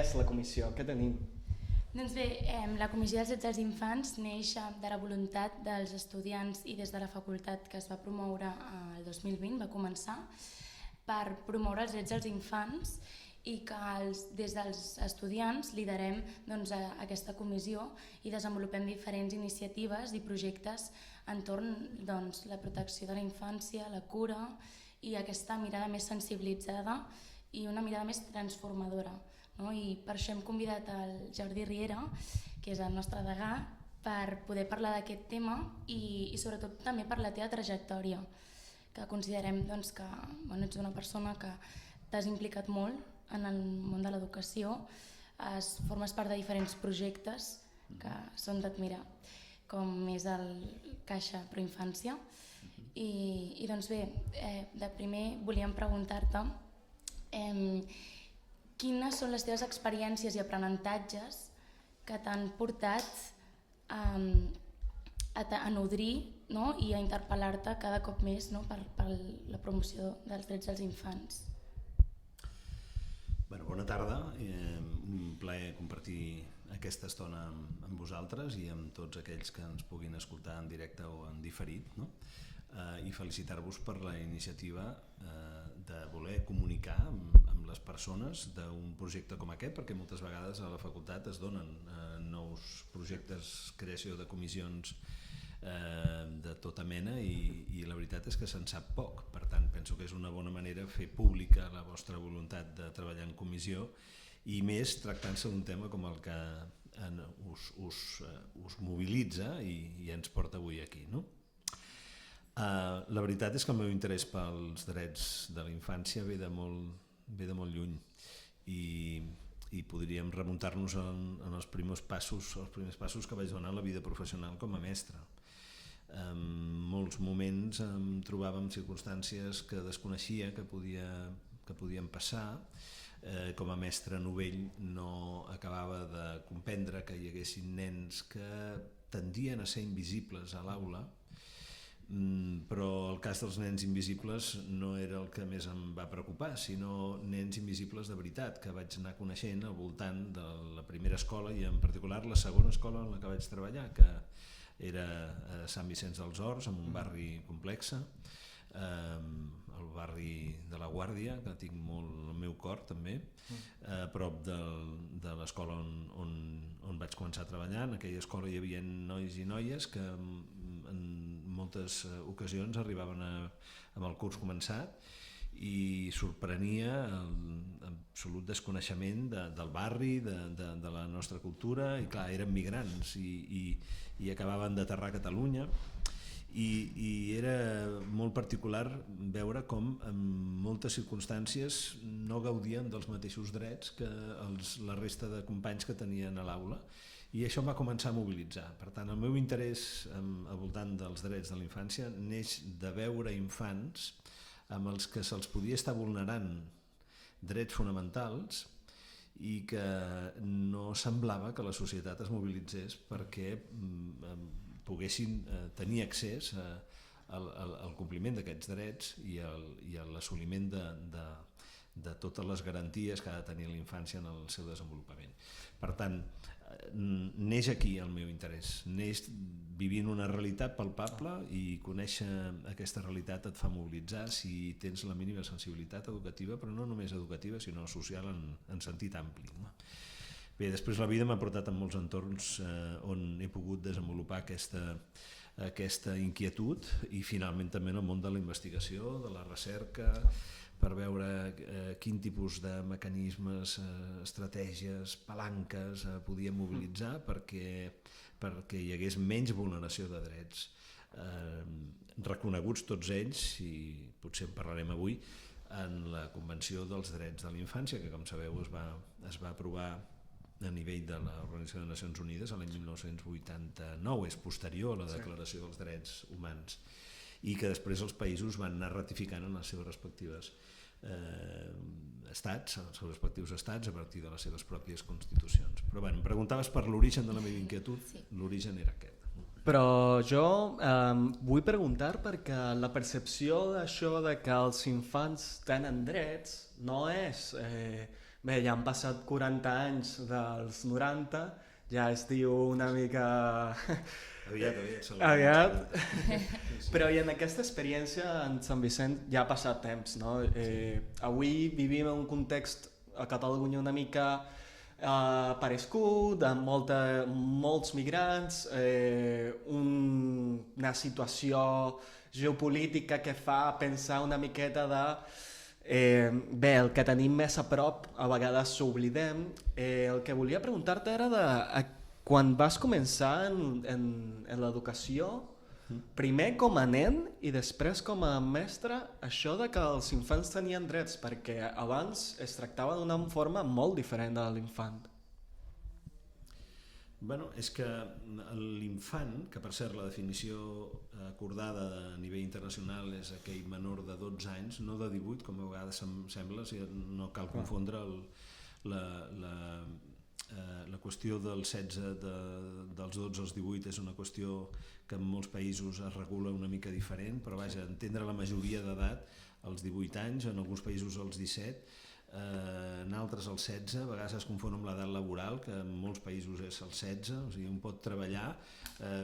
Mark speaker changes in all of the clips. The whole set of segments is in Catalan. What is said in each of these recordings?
Speaker 1: és la comissió? Què tenim?
Speaker 2: Doncs bé, la Comissió dels Drets dels Infants neix de la voluntat dels estudiants i des de la facultat que es va promoure el 2020, va començar per promoure els drets dels infants i que des dels estudiants liderem aquesta comissió i desenvolupem diferents iniciatives i projectes entorn la protecció de la infància, la cura i aquesta mirada més sensibilitzada i una mirada més transformadora. I per això hem convidat el Jordi Riera, que és el nostre degà, per poder parlar d'aquest tema i sobretot també per la teva trajectòria, que considerem que ets una persona que t'has implicat molt en el món de l'educació, formes part de diferents projectes que són d'admirar, com és el Caixa Proinfància. I doncs bé, de primer volíem preguntar-te quines són les teves experiències i aprenentatges que t'han portat a nodrir i a interpel·lar-te cada cop més per la promoció dels drets dels infants.
Speaker 3: Bona tarda, un plaer compartir aquesta estona amb vosaltres i amb tots aquells que ens puguin escoltar en directe o en diferit, i felicitar-vos per la iniciativa de voler comunicar amb les persones d'un projecte com aquest, perquè moltes vegades a la facultat es donen nous projectes, creació de comissions de tota mena i la veritat és que se'n sap poc. Per tant, penso que és una bona manera fer pública la vostra voluntat de treballar en comissió i més tractant-se d'un tema com el que us mobilitza i ens porta avui aquí, no? La veritat és que el meu interès pels drets de la infància ve de molt lluny i podríem remuntar-nos en els primers passos que vaig donar en la vida professional com a mestre. En molts moments em trobava en circumstàncies que desconeixia que podien passar. Com a mestre novell no acabava de comprendre que hi haguessin nens que tendien a ser invisibles a l'aula, però el cas dels nens invisibles no era el que més em va preocupar, sinó nens invisibles de veritat que vaig anar coneixent al voltant de la primera escola i en particular la segona escola en la que vaig treballar, que era a Sant Vicenç dels Horts, en un barri complex, el barri de la Guàrdia, que tinc molt al meu cor també, a prop de l'escola on vaig començar a treballar. En aquella escola hi havia nois i noies que en moltes ocasions arribaven amb el curs començat i sorprenia l'absolut desconeixement del barri, de la nostra cultura, i clar, eren migrants i acabaven d'aterrar a Catalunya i era molt particular veure com en moltes circumstàncies no gaudien dels mateixos drets que la resta de companys que tenien a l'aula, i això em va començar a mobilitzar. Per tant, el meu interès al voltant dels drets de la infància neix de veure infants amb els que se'ls podia estar vulnerant drets fonamentals i que no semblava que la societat es mobilitzés perquè poguessin tenir accés al compliment d'aquests drets i a l'assoliment de totes les garanties que ha de tenir la infància en el seu desenvolupament. Per tant, neix aquí el meu interès, neix vivint una realitat palpable, i conèixer aquesta realitat et fa mobilitzar si tens la mínima sensibilitat educativa, però no només educativa, sinó social en sentit ampli. Bé, després la vida m'ha portat en molts entorns on he pogut desenvolupar aquesta inquietud, i finalment també en el món de la investigació, de la recerca, per veure quin tipus de mecanismes, estratègies, palanques podien mobilitzar perquè hi hagués menys vulneració de drets reconeguts tots ells, i potser en parlarem avui, en la Convenció dels Drets de la Infància, que com sabeu es va aprovar a nivell de l'Organització de Nacions Unides l'any 1989, és posterior a la Declaració dels Drets Humans, i que després els països van anar ratificant en les seves respectives estats, els seus respectius estats, a partir de les seves pròpies constitucions. Però bé, em preguntaves per l'origen de la meva inquietud. Sí. L'origen era aquest.
Speaker 1: Però jo vull preguntar perquè la percepció d'això de que els infants tenen drets no és Bé, ja han passat 40 anys dels 90, ja es diu una mica...
Speaker 3: Aviat.
Speaker 1: Aviat. Però i en aquesta experiència en Sant Vicent ja ha passat temps, no? Avui vivim en un context a Catalunya una mica parescut, amb molts migrants, una situació geopolítica que fa pensar una miqueta de bé, el que tenim més a prop a vegades s'oblidem. El que volia preguntar-te era quan vas començar en l'educació, primer com a nen i després com a mestre, això de que els infants tenien drets, perquè abans es tractava d'una forma molt diferent de l'infant.
Speaker 3: Bueno, és que l'infant, que per cert la definició acordada a nivell internacional és aquell menor de 12 anys, no de 18, com a vegades sembla, no cal confondre la qüestió del 16, dels 12 als 18 és una qüestió que en molts països es regula una mica diferent, però vaja, entendre la majoria d'edat als 18 anys, en alguns països als 17, en altres als 16, a vegades es confon amb l'edat laboral, que en molts països és als 16, o sigui, un pot treballar,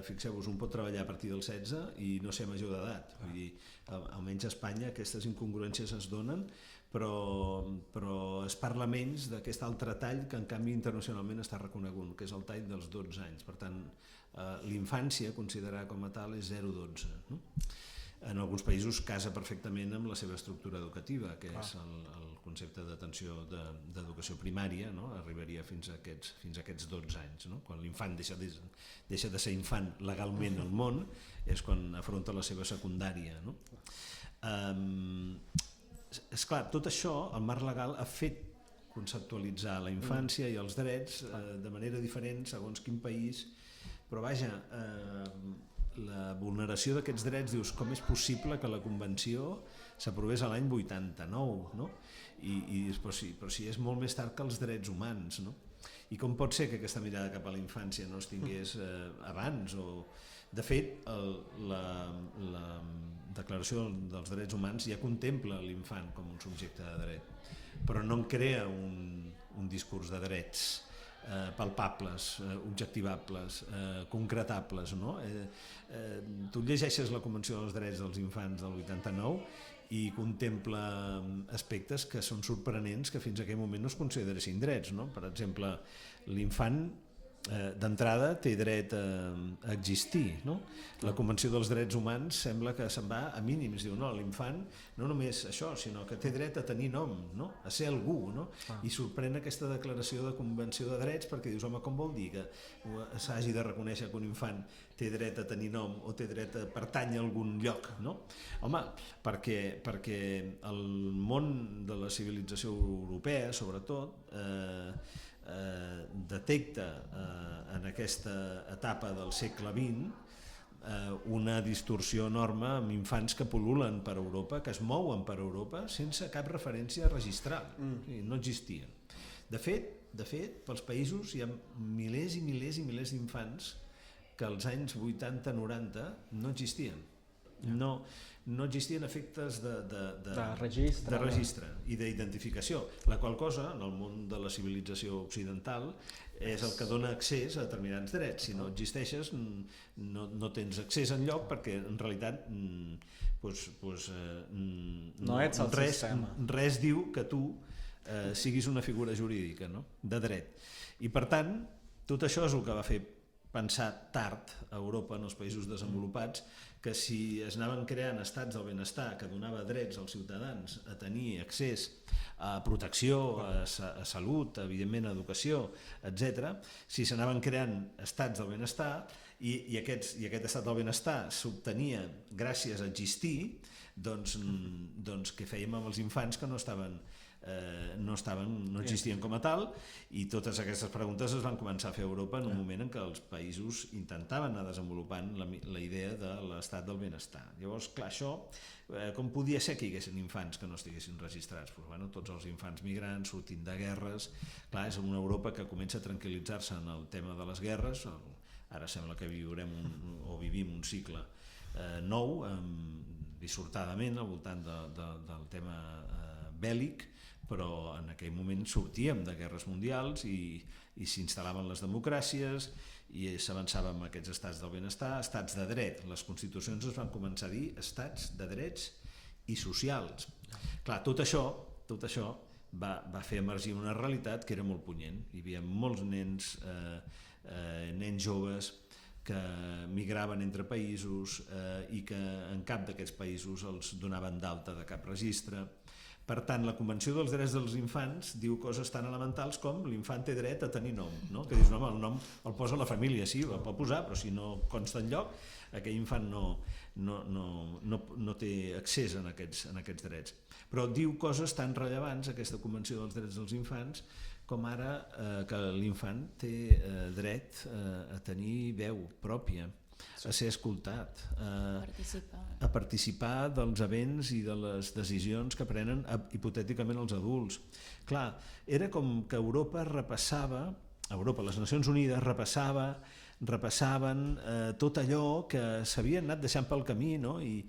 Speaker 3: fixeu-vos, un pot treballar a partir dels 16 i no ser major d'edat. Vull dir, almenys a Espanya aquestes incongruències es donen, però es parla menys d'aquest altre tall que en canvi internacionalment està reconegut, que és el tall dels 12 anys. Per tant, l'infància, considerada com a tal, és 0-12. No? En alguns països casa perfectament amb la seva estructura educativa, que és el concepte d'atenció d'educació primària, no? Arribaria fins a aquests 12 anys. No? Quan l'infant deixa de ser infant legalment al món és quan afronta la seva secundària. No? Esclar, tot això, el marc legal ha fet conceptualitzar la infància i els drets de manera diferent segons quin país, però vaja, la vulneració d'aquests drets, dius, com és possible que la Convenció s'aprovés a l'any 89, no? Però si és molt més tard que els drets humans, no? I com pot ser que aquesta mirada cap a la infància no es tingués abans? De fet, la Declaració dels Drets Humans ja contempla l'infant com un subjecte de dret, però no en crea un discurs de drets palpables, objectivables, concretables, no? Tu llegeixes la Convenció dels Drets dels Infants del 89 i contempla aspectes que són sorprenents que fins a aquell moment no es consideressin drets, no? Per exemple, l'infant d'entrada té dret a existir, no? La Convenció dels Drets Humans sembla que se'n va a mínims, diu, no, l'infant no només això, sinó que té dret a tenir nom, no? A ser algú, no? I sorprèn aquesta declaració de Convenció de Drets perquè dius, home, com vol dir que s'hagi de reconèixer que un infant té dret a tenir nom o té dret a pertànyer a algun lloc, no? Home, perquè el món de la civilització europea, sobretot, detecta en aquesta etapa del segle XX una distorsió enorme amb infants que pul·lulen per Europa, que es mouen per Europa sense cap referència registral, no existien. De fet, pels països hi ha milers i milers i milers d'infants que als anys 80-90 no existien. No existien efectes de registre i d'identificació, la qual cosa, en el món de la civilització occidental, és el que dona accés a determinats drets. Si no existeixes, no tens accés enlloc perquè en realitat
Speaker 1: no ets el sistema.
Speaker 3: Res diu que tu siguis una figura jurídica, no? De dret. I per tant, tot això és el que va fer pensar tard a Europa, en els països desenvolupats, que si es anaven creant estats del benestar que donava drets als ciutadans a tenir accés a protecció, a salut, evidentment a educació, etc., si s'anaven creant estats del benestar i aquest estat del benestar s'obtenia gràcies a existir, doncs què fèiem amb els infants que no existien com a tal, i totes aquestes preguntes es van començar a fer a Europa en un moment en què els països intentaven anar desenvolupant la idea de l'estat del benestar. Llavors, clar, això, com podia ser que hi haguessin infants que no estiguessin registrats? Pues, bueno, tots els infants migrants sortint de guerres, clar, és una Europa que comença a tranquil·litzar-se en el tema de les guerres, ara sembla que vivim un cicle nou, dissortadament al voltant del tema bèl·lic, però en aquell moment sortíem de guerres mundials i s'instal·laven les democràcies i s'avançava amb aquests estats del benestar, estats de dret. Les constitucions es van començar a dir estats de drets i socials. Clar, tot això va fer emergir una realitat que era molt punyent. Hi havia molts nens joves que migraven entre països i que en cap d'aquests països els donaven d'alta de cap registre. Per tant, la Convenció dels Drets dels Infants diu coses tan elementals com l'infant té dret a tenir nom, no? Que dius, no, el nom el posa la família, sí, el pot posar, però si no consta enlloc, aquell infant no té accés a aquests drets. Però diu coses tan rellevants, aquesta Convenció dels Drets dels Infants, com ara que l'infant té dret a tenir veu pròpia, a ser escoltat, a participar dels events i de les decisions que prenen hipotèticament els adults. Clar, era com que Europa, les Nacions Unides repassaven tot allò que s'havien anat deixant pel camí, no? I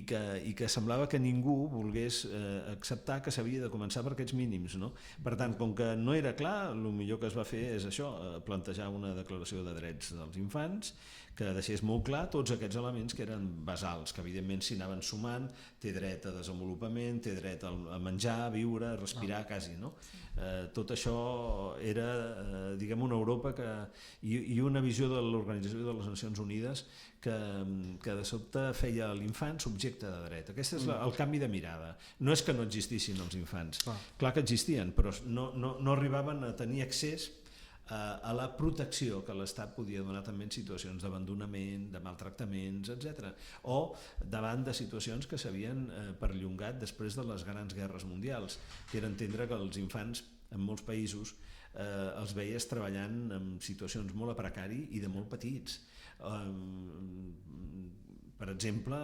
Speaker 3: que semblava que ningú volgués acceptar que s'havia de començar per aquests mínims, no? Per tant, com que no era clar, el millor que es va fer és això, plantejar una declaració de drets dels infants que deixés molt clar tots aquests elements que eren basals, que evidentment s'hi anaven sumant, té dret a desenvolupament, té dret a menjar, a viure, a respirar, quasi, no? Tot això era, diguem, una Europa i una visió de l'Organització de les Nacions Unides que de sobte feia l'infant subjecte de dret. Aquest és el canvi de mirada. No és que no existissin els infants, clar que existien, però no arribaven a tenir accés a la protecció que l'Estat podia donar també en situacions d'abandonament, de maltractaments, etc. O davant de situacions que s'havien perllongat després de les grans guerres mundials, que era entendre que els infants en molts països els veies treballant en situacions molt a precari i de molt petits. Per exemple,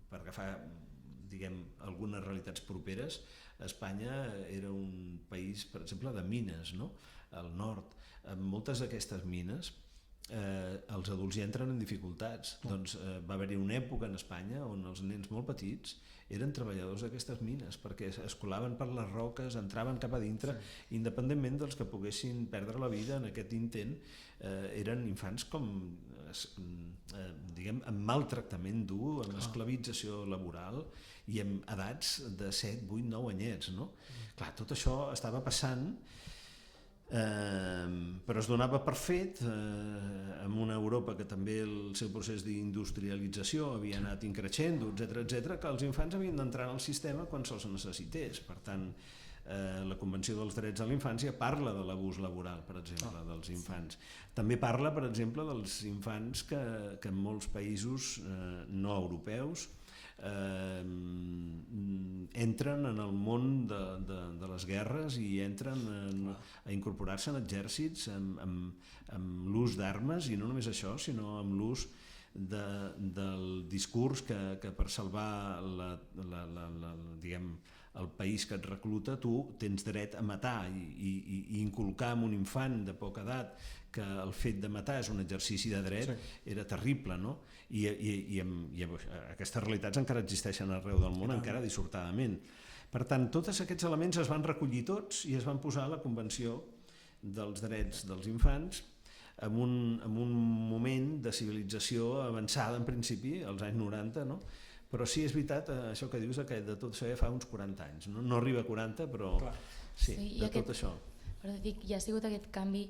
Speaker 3: per agafar algunes realitats properes, Espanya era un país, per exemple, de mines, no? Al nord. En moltes d'aquestes mines els adults hi entren en dificultats. Doncs va haver-hi una època en Espanya on els nens molt petits eren treballadors d'aquestes mines perquè es colaven per les roques, entraven cap a dintre, independentment dels que poguessin perdre la vida en aquest intent. Eren infants com, diguem, amb maltractament dur, amb esclavització laboral i amb edats de 7, 8, 9 anyets, no? Clar, tot això estava passant, però es donava per fet en una Europa que també el seu procés d'industrialització havia anat increixendo, etc., que els infants havien d'entrar en el sistema quan se'ls necessités. Per tant, la Convenció dels Drets de la Infància parla de l'abús laboral, per exemple, dels infants. També parla, per exemple, dels infants que en molts països no europeus entren en el món de les guerres i entren a incorporar-se en exèrcits amb l'ús d'armes, i no només això, sinó amb l'ús del discurs que per salvar el país que et recluta tu tens dret a matar, i inculcar en un infant de poca edat que el fet de matar és un exercici de dret era terrible, no? I aquestes realitats encara existeixen arreu del món, encara dissortadament. Per tant, tots aquests elements es van recollir tots i es van posar a la Convenció dels Drets dels Infants en un moment de civilització avançada, en principi, als anys 90, no? Però sí, és veritat, això que dius, que de tot això ja fa uns 40 anys. No arriba a 40, però sí, de tot això.
Speaker 2: Però dic, hi ha sigut aquest canvi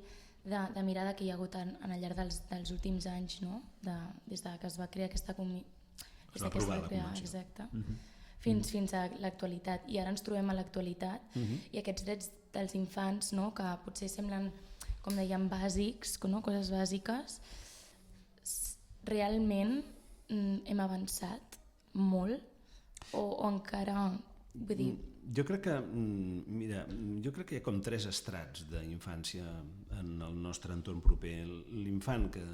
Speaker 2: de mirada que hi ha hagut al llarg dels últims anys, no? Des que es va crear aquesta comissió.
Speaker 3: Es va aprovar la convenció.
Speaker 2: Exacte. Fins a l'actualitat. I ara ens trobem a l'actualitat i aquests drets dels infants, no? Que potser semblen, com dèiem, bàsics, no? Coses bàsiques. Realment hem avançat molt o encara... Vull dir...
Speaker 3: Jo crec que hi ha com 3 estrats d'infància en el nostre entorn proper. L'infant que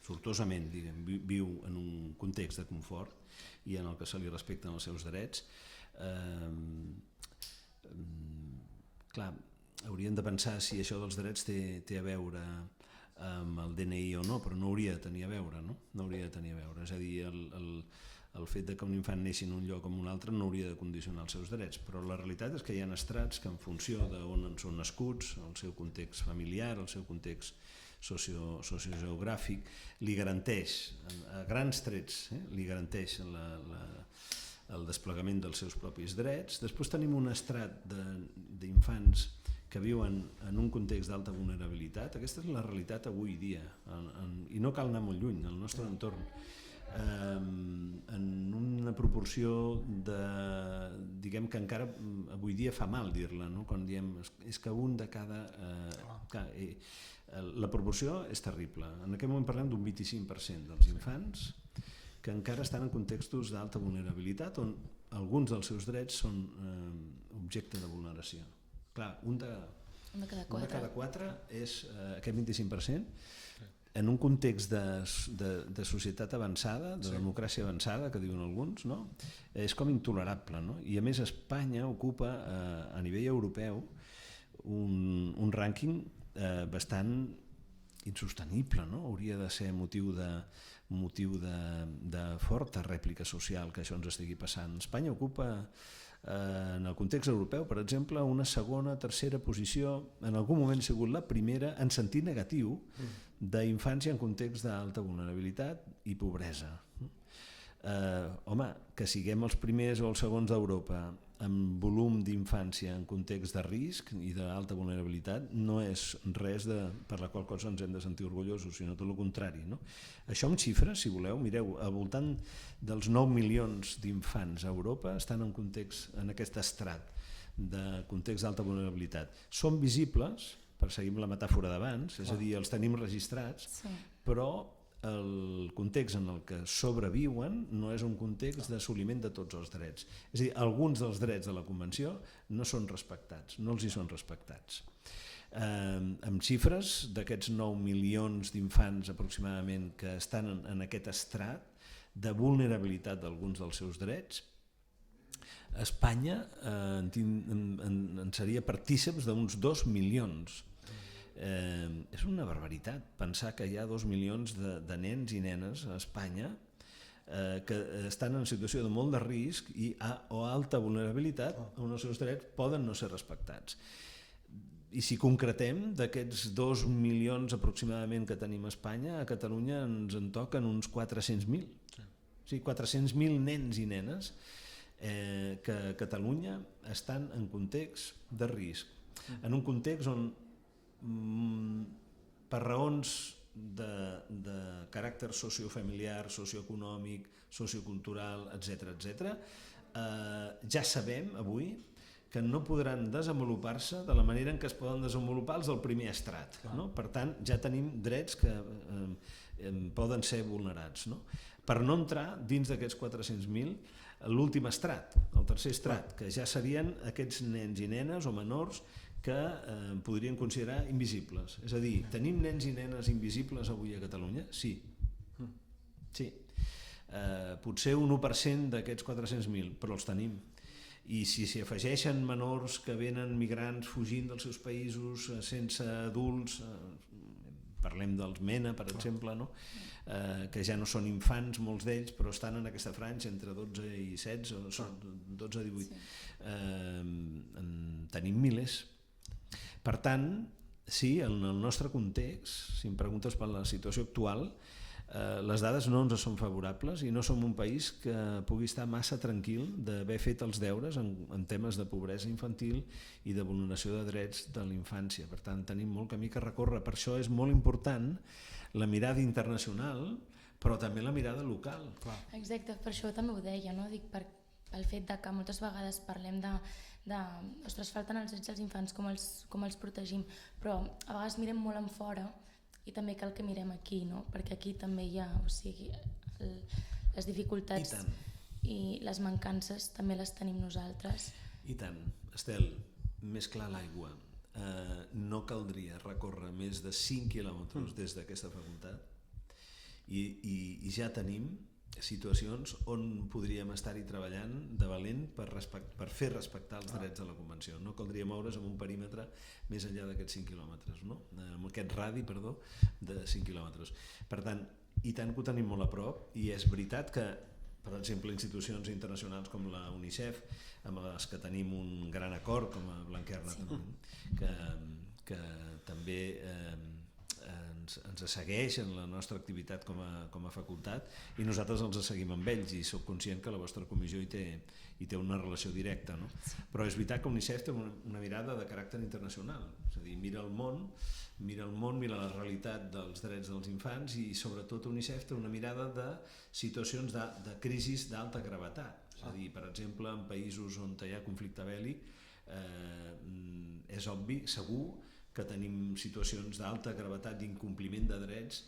Speaker 3: sortosament viu en un context de confort i en el que se li respecten els seus drets. Clar, hauríem de pensar si això dels drets té a veure amb el DNI o no, però no hauria de tenir a veure, no? No hauria de tenir a veure. És a dir, el fet de que un infant neixi en un lloc o en un altre no hauria de condicionar els seus drets, però la realitat és que hi ha estrats que en funció d'on són nascuts, el seu context familiar, el seu context sociogeogràfic, li garanteix, a grans trets, li garanteix el desplegament dels seus propis drets. Després tenim un estrat d'infants que viuen en un context d'alta vulnerabilitat. Aquesta és la realitat avui dia, i no cal anar molt lluny, al nostre entorn. En una proporció diguem que encara avui dia fa mal dir-la, no? Quan diem és que un de cada... La proporció és terrible. En aquest moment parlem d'un 25% dels infants que encara estan en contextos d'alta vulnerabilitat on alguns dels seus drets són objecte de vulneració. Clar, un de cada quatre és aquest 25%. En un context de societat avançada, de democràcia avançada, que diuen alguns, no? És com intolerable, no? I a més Espanya ocupa a nivell europeu un rànquing bastant insostenible, no? Hauria de ser motiu de forta rèplica social que això ens estigui passant. Espanya ocupa en el context europeu, per exemple, una segona, tercera posició, en algun moment ha sigut la primera en sentit negatiu d'infància en context d'alta vulnerabilitat i pobresa. Home, que siguem els primers o els segons d'Europa amb volum d'infància en context de risc i d'alta vulnerabilitat no és res per la qual cosa ens hem de sentir orgullosos, sinó tot el contrari, no? Això amb xifres, si voleu, mireu, al voltant dels 9 milions d'infants a Europa estan en aquest estrat de context d'alta vulnerabilitat. Són visibles, per seguir amb la metàfora d'abans, és a dir, els tenim registrats, però el context en el que sobreviuen no és un context d'assoliment de tots els drets. És a dir, alguns dels drets de la Convenció no són respectats, no els hi són respectats. Amb xifres d'aquests 9 milions d'infants aproximadament que estan en aquest estrat de vulnerabilitat d'alguns dels seus drets, Espanya en seria partíceps d'uns 2 milions. És una barbaritat pensar que hi ha 2 milions de nens i nenes a Espanya que estan en situació de molt de risc o alta vulnerabilitat on els seus drets poden no ser respectats. I si concretem, d'aquests 2 milions aproximadament que tenim a Espanya, a Catalunya ens en toquen uns 400.000. O sigui, 400.000 nens i nenes que a Catalunya estan en context de risc. En un context on per raons de caràcter sociofamiliar, socioeconòmic, sociocultural, etc., ja sabem avui que no podran desenvolupar-se de la manera en què es poden desenvolupar els del primer estrat. No? Per tant, ja tenim drets que poden ser vulnerats. No? Per no entrar dins d'aquests 400.000, l'últim estrat, el tercer estrat, que ja serien aquests nens i nenes o menors que podrien considerar invisibles. És a dir, tenim nens i nenes invisibles avui a Catalunya? Sí. Sí. Potser un 1% d'aquests 400.000, però els tenim. I si s'hi afegeixen menors que venen migrants fugint dels seus països sense adults, parlem dels MENA, per exemple, no? Que ja no són infants, molts d'ells, però estan en aquesta franja entre 12 i 16, o 12 i 18. Tenim milers. Per tant, sí, en el nostre context, si em preguntes per la situació actual, les dades no ens són favorables i no som un país que pugui estar massa tranquil d'haver fet els deures en temes de pobresa infantil i de vulneració de drets de la infància. Per tant, tenim molt camí que recórrer. Per això és molt important la mirada internacional, però també la mirada local.
Speaker 2: Exacte, per això també ho deia, no? Dic, pel fet de que moltes vegades parlem ostres, falten els drets dels infants, com els protegim, però a vegades mirem molt en fora i també cal que mirem aquí, no? Perquè aquí també hi ha, o sigui, les dificultats i les mancances també les tenim nosaltres.
Speaker 3: I tant. Estel, més clar l'aigua. No caldria recórrer més de 5 quilòmetres des d'aquesta facultat i ja tenim situacions on podríem estar-hi treballant de valent per fer respectar els drets de la Convenció. No caldria moure's en un perímetre més enllà d'aquests 5 quilòmetres, no? Amb aquest radi, de 5 quilòmetres. Per tant, i tant que ho tenim molt a prop, i és veritat que per exemple, institucions internacionals com la UNICEF, amb les que tenim un gran acord, com a Blanquerna, que també ens segueix en la nostra activitat com a facultat, i nosaltres els seguim amb ells, i soc conscient que la vostra comissió hi té una relació directa, no? Però és veritat que UNICEF té una mirada de caràcter internacional, és a dir, mira el món, mira la realitat dels drets dels infants, i sobretot UNICEF té una mirada de situacions de crisis d'alta gravetat. És a dir, per exemple, en països on hi ha conflicte bèl·lic, és obvi, segur, que tenim situacions d'alta gravetat d'incompliment de drets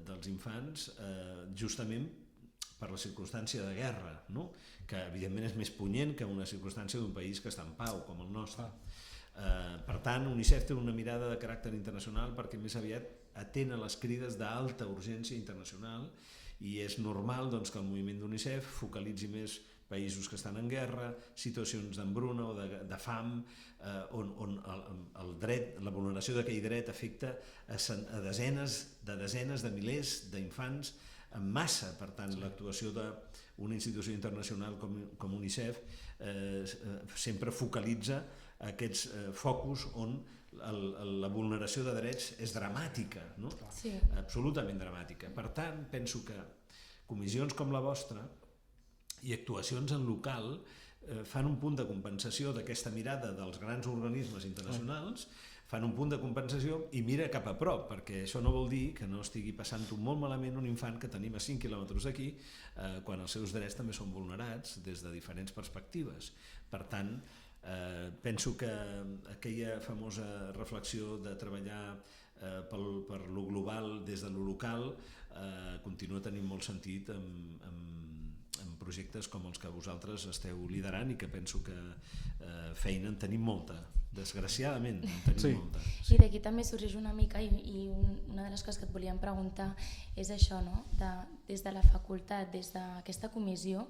Speaker 3: dels infants, justament per la circumstància de guerra, no? Que evidentment és més punyent que una circumstància d'un país que està en pau, com el nostre. Per tant, UNICEF té una mirada de caràcter internacional perquè més aviat atén a les crides d'alta urgència internacional, i és normal doncs, que el moviment d'UNICEF focalitzi més països que estan en guerra, situacions d'hambruna o de fam, on la vulneració d'aquell dret afecta a desenes de milers d'infants en massa. Per tant, l'actuació d'una institució internacional com UNICEF sempre focalitza aquests focus on la vulneració de drets és dramàtica, no? Sí. Absolutament dramàtica. Per tant, penso que comissions com la vostra i actuacions en local fan un punt de compensació d'aquesta mirada dels grans organismes internacionals, fan un punt de compensació i mira cap a prop, perquè això no vol dir que no estigui passant-ho molt malament un infant que tenim a 5 quilòmetres d'aquí, quan els seus drets també són vulnerats des de diferents perspectives. Per tant, penso que aquella famosa reflexió de treballar per lo global des de lo local continua tenint molt sentit en projectes com els que vosaltres esteu liderant, i que penso que feina en tenim molta, desgraciadament en tenim molta.
Speaker 2: I d'aquí també sorgeix una mica, i una de les coses que et volíem preguntar és això, no? Des de la facultat, des d'aquesta comissió,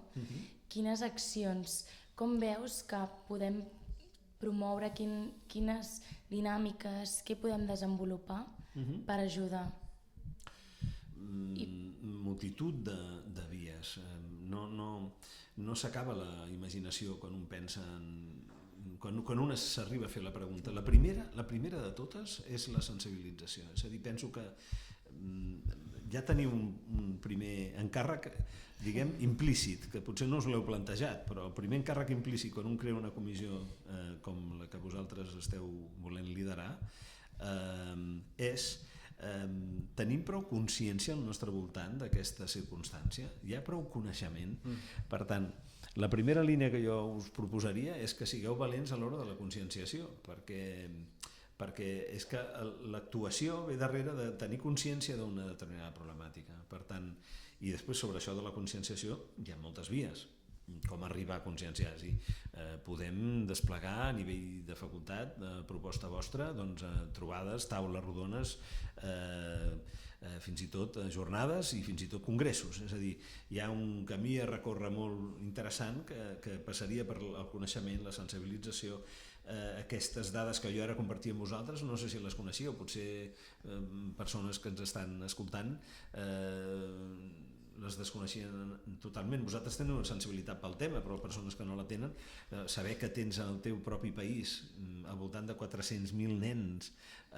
Speaker 2: quines accions, com veus que podem promoure, quines dinàmiques, què podem desenvolupar per ajudar?
Speaker 3: Multitud de vies. No s'acaba la imaginació quan un pensa quan un s'arriba a fer la pregunta. La primera de totes és la sensibilització. És a dir, penso que ja teniu un primer encàrrec, diguem, implícit, que potser no us l'heu plantejat, però el primer encàrrec implícit quan un crea una comissió com la que vosaltres esteu volent liderar és tenim prou consciència al nostre voltant d'aquesta circumstància, hi ha prou coneixement. Per tant, la primera línia que jo us proposaria és que sigueu valents a l'hora de la conscienciació, perquè és que l'actuació ve darrere de tenir consciència d'una determinada problemàtica. Per tant, i després sobre això de la conscienciació hi ha moltes vies. Com arribar a conscienciar? Podem desplegar a nivell de facultat, proposta vostra, trobades, taules rodones, fins i tot jornades i fins i tot congressos. És a dir, hi ha un camí a recórrer molt interessant que passaria per el coneixement, la sensibilització. Aquestes dades que jo ara compartia amb vosaltres, no sé si les coneixíeu, potser persones que ens estan escoltant les desconeixien totalment. Vosaltres teniu una sensibilitat pel tema, però persones que no la tenen, saber que tens en el teu propi país al voltant de 400.000 nens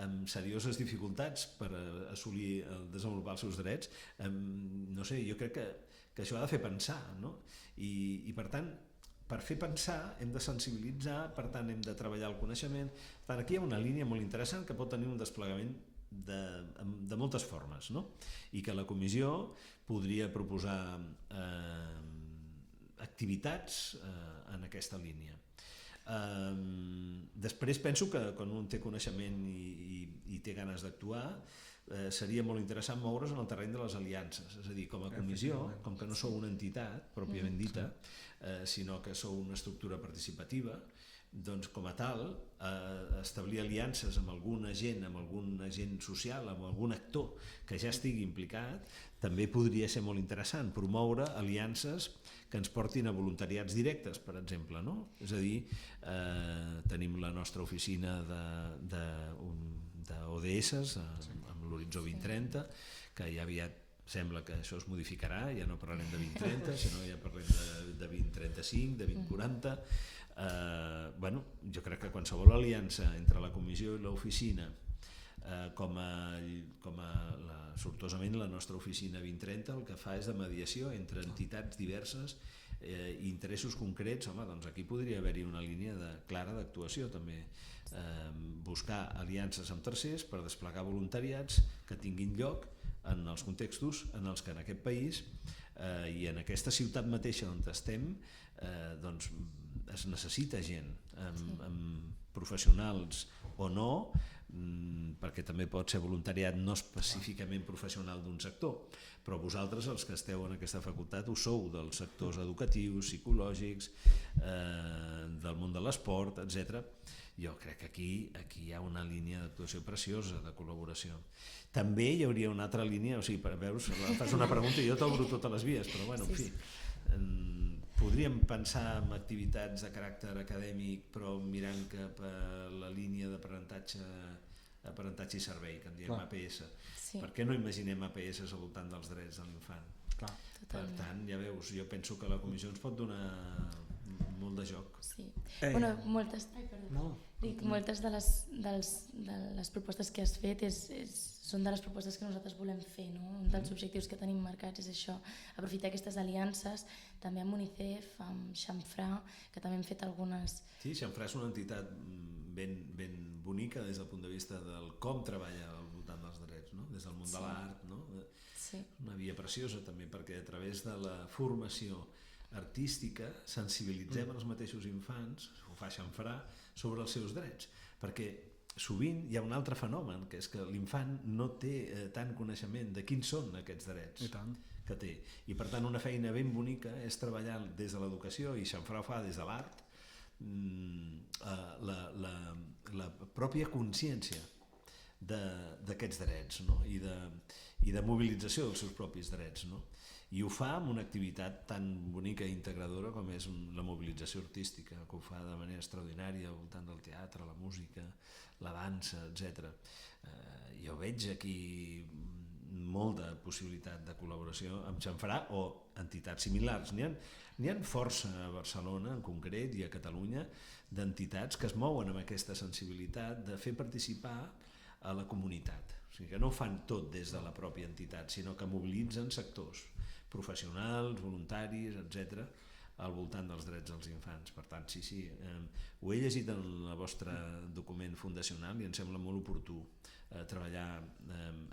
Speaker 3: amb serioses dificultats per assolir, desenvolupar els seus drets, no sé, jo crec que això ha de fer pensar, no? I per tant, per fer pensar hem de sensibilitzar, per tant hem de treballar el coneixement. Per tant, aquí hi ha una línia molt interessant que pot tenir un desplegament de moltes formes, no? I que la comissió podria proposar activitats en aquesta línia. Després penso que quan un té coneixement i té ganes d'actuar, seria molt interessant moure's en el terreny de les aliances, és a dir, com a comissió, com que no sou una entitat pròpiament dita, sinó que sou una estructura participativa, doncs com a tal, establir aliances amb algun agent social, amb algun actor que ja estigui implicat, també podria ser molt interessant, promoure aliances que ens portin a voluntariats directes, per exemple, no? És a dir, tenim la nostra oficina d'ODS amb l'Horitzó 2030, que ja aviat sembla que això es modificarà, ja no parlarem de 2030, sinó ja parlem de 2035, de 2040. Jo crec que qualsevol aliança entre la comissió i l'oficina, sortosament la nostra oficina 2030 el que fa és de mediació entre entitats diverses i interessos concrets, doncs aquí podria haver-hi una línia clara d'actuació també, buscar aliances amb tercers per desplegar voluntariats que tinguin lloc en els contextos en els que en aquest país i en aquesta ciutat mateixa on estem doncs es necessita gent amb professionals o no, perquè també pot ser voluntariat no específicament professional d'un sector, però vosaltres els que esteu en aquesta facultat ho sou dels sectors educatius, psicològics, del món de l'esport, etc. Jo crec que aquí hi ha una línia d'actuació preciosa de col·laboració. També hi hauria una altra línia, o sigui, veus, fas una pregunta i jo t'obro totes les vies, però bueno, en fi, podríem pensar en activitats de caràcter acadèmic però mirant cap a la línia d'aprenentatge i servei, que en diem APS. Per què no imaginem APS al voltant dels drets de l'infant? Per tant, ja veus, jo penso que la comissió ens pot donar molt de joc.
Speaker 2: Sí. Moltes de les propostes que has fet són de les propostes que nosaltres volem fer, no? Un dels objectius que tenim marcats és això, aprofitar aquestes aliances, també amb UNICEF, amb Xamfrà, que també hem fet algunes...
Speaker 3: Sí, Xamfrà és una entitat ben bonica des del punt de vista del com treballa al voltant dels drets, no? Des del món de l'art, no? Una via preciosa també, perquè a través de la formació artística sensibilitzem els mateixos infants, ho fa Xamfrà, sobre els seus drets, perquè sovint hi ha un altre fenomen, que és que l'infant no té tant coneixement de quins són aquests drets que té, i per tant una feina ben bonica és treballar des de l'educació, i Xamfrà ho fa des de l'art, la pròpia consciència d'aquests drets, no? I de mobilització dels seus propis drets, no? I ho fa amb una activitat tan bonica i integradora com és la mobilització artística, que ho fa de manera extraordinària al voltant del teatre, la música, la dansa, etc. Jo veig aquí molta possibilitat de col·laboració amb Xamfrà o entitats similars. N'hi ha força a Barcelona en concret i a Catalunya d'entitats que es mouen amb aquesta sensibilitat de fer participar a la comunitat. O sigui que no ho fan tot des de la pròpia entitat, sinó que mobilitzen sectors professionals, voluntaris, etc., al voltant dels drets dels infants. Per tant, sí, ho he llegit en el vostre document fundacional i em sembla molt oportú treballar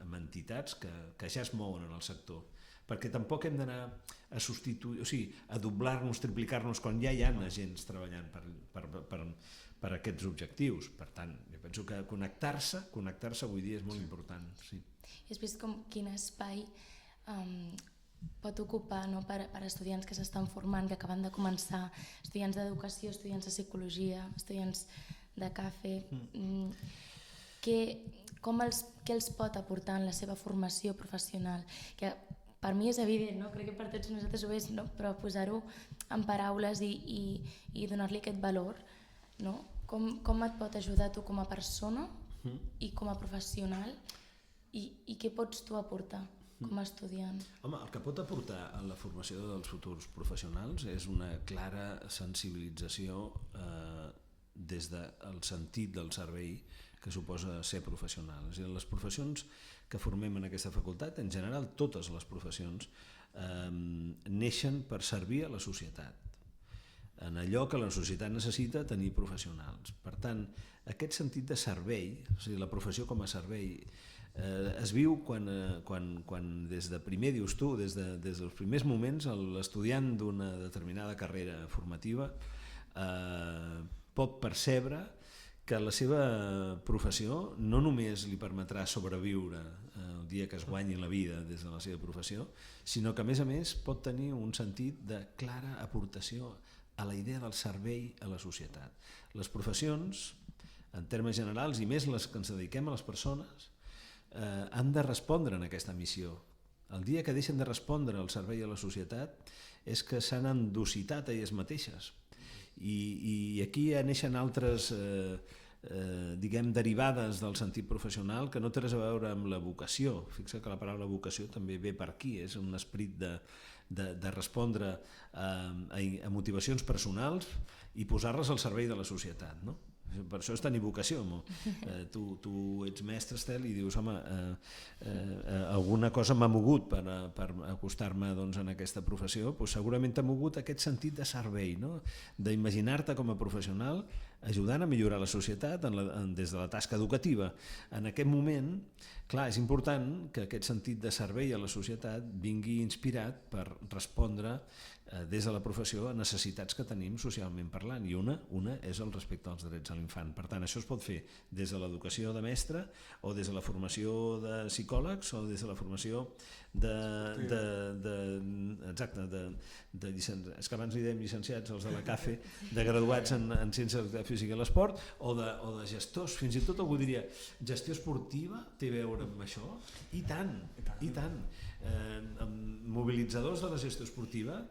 Speaker 3: amb entitats que ja es mouen en el sector, perquè tampoc hem d'anar a substituir, o sigui, a doblar-nos, triplicar-nos quan ja hi ha agents treballant per aquests objectius. Per tant, jo penso que connectar-se avui dia és molt important. Sí.
Speaker 2: I has vist quin espai pot ocupar, no, per estudiants que s'estan formant, que acaben de començar, estudiants d'educació, estudiants de psicologia, estudiants de CAFE, què els pot aportar en la seva formació professional? Que per mi és evident, no? Crec que per tots nosaltres ho és, no? Però posar-ho en paraules i donar-li aquest valor, no? Com et pot ajudar tu com a persona i com a professional i què pots tu aportar com a estudiant?
Speaker 3: Home, el que pot aportar a la formació dels futurs professionals és una clara sensibilització des del sentit del servei que suposa ser professional. És a dir, les professions que formem en aquesta facultat, en general totes les professions, neixen per servir a la societat, en allò que la societat necessita tenir professionals. Per tant, aquest sentit de servei, o sigui, la professió com a servei, es viu quan des de primer, dius tu, des dels primers moments, l'estudiant d'una determinada carrera formativa pot percebre que la seva professió no només li permetrà sobreviure el dia que es guanyi la vida des de la seva professió, sinó que a més pot tenir un sentit de clara aportació a la idea del servei a la societat. Les professions, en termes generals, i més les que ens dediquem a les persones, han de respondre en aquesta missió. El dia que deixen de respondre al servei a la societat és que s'han endocitat a elles mateixes. I aquí ja neixen altres diguem, derivades del sentit professional que no té res a veure amb la vocació. Fixa que la paraula vocació també ve per aquí, és un esperit de respondre a motivacions personals i posar-les al servei de la societat, no? Per això és tenir vocació. Tu ets mestre, Estel, i dius, home, alguna cosa m'ha mogut per acostar-me en aquesta professió, doncs segurament t'ha mogut aquest sentit de servei, no? D'imaginar-te com a professional ajudant a millorar la societat des de la tasca educativa. En aquest moment, clar, és important que aquest sentit de servei a la societat vingui inspirat per respondre des de la professió a necessitats que tenim socialment parlant, i una és el respecte als drets a l'infant. Per tant, això es pot fer des de l'educació de mestre o des de la formació de psicòlegs o des de la formació és que abans li dèiem llicenciats, els de la CAFE, de graduats en ciències de l'activitat física i l'esport, o de gestors. Fins i tot algú diria, gestió esportiva té a veure amb això? I tant, i tant. Mobilitzadors de la gestió esportiva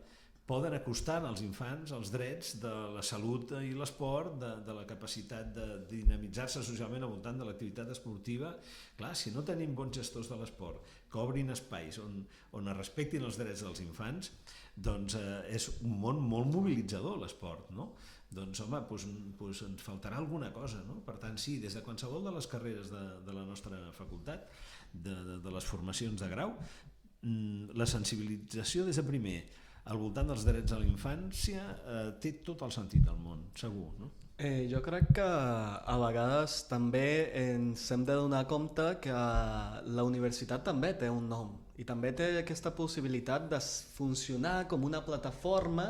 Speaker 3: poden acostar als infants els drets de la salut i l'esport, de la capacitat de dinamitzar-se socialment al voltant de l'activitat esportiva. Clar, si no tenim bons gestors de l'esport que obrin espais on es respectin els drets dels infants, doncs és un món molt mobilitzador l'esport, no? Doncs home, ens faltarà alguna cosa, no? Per tant, sí, des de qualsevol de les carreres de la nostra facultat, de les formacions de grau, la sensibilització des de primer al voltant dels drets a la infància té tot el sentit del món, segur, no?
Speaker 1: Jo crec que a vegades també ens hem de donar compte que la universitat també té un nom i també té aquesta possibilitat de funcionar com una plataforma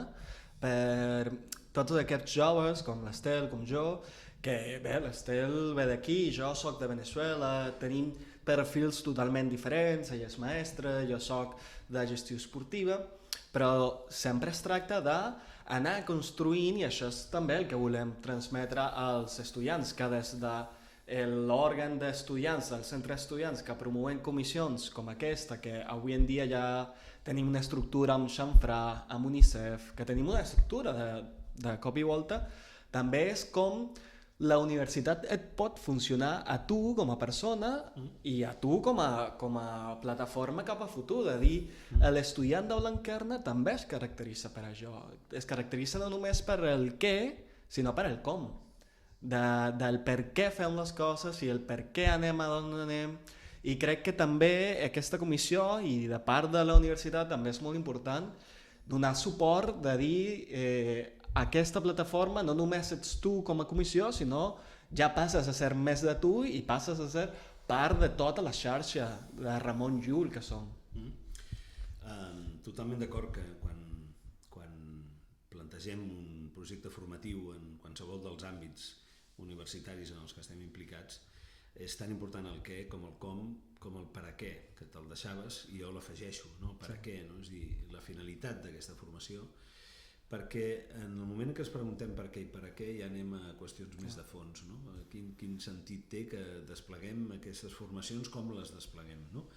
Speaker 1: per tots aquests joves, com l'Estel, com jo, que bé, l'Estel ve d'aquí, jo soc de Veneçuela, tenim perfils totalment diferents, ella és mestra, jo soc de gestió esportiva, però sempre es tracta d'anar construint, i això és també el que volem transmetre als estudiants, que des de l'òrgan d'estudiants, del centre d'estudiants, que promouen comissions com aquesta, que avui en dia ja tenim una estructura amb Xamfrà, amb UNICEF, que tenim una estructura de cop i volta, també és com la universitat et pot funcionar a tu com a persona i a tu com a plataforma cap a futur, de dir, l'estudiant de Blanquerna també es caracteritza per això, es caracteritza no només per el què, sinó per el com, del per què fem les coses i el per què anem a on anem, i crec que també aquesta comissió i de part de la universitat també és molt important donar suport de dir aquesta plataforma no només ets tu com a comissió, sinó ja passes a ser més de tu i passes a ser part de tota la xarxa de Ramon Llull que som.
Speaker 3: Totalment d'acord que quan plantegem un projecte formatiu en qualsevol dels àmbits universitaris en els que estem implicats, és tan important el què com el com el per a què, que te'l deixaves i jo l'afegeixo, no? Per a què, no? És a dir, la finalitat d'aquesta formació, perquè en el moment que ens preguntem per què i per a què ja anem a qüestions més de fons, no? Quin sentit té que despleguem aquestes formacions, com les despleguem, no?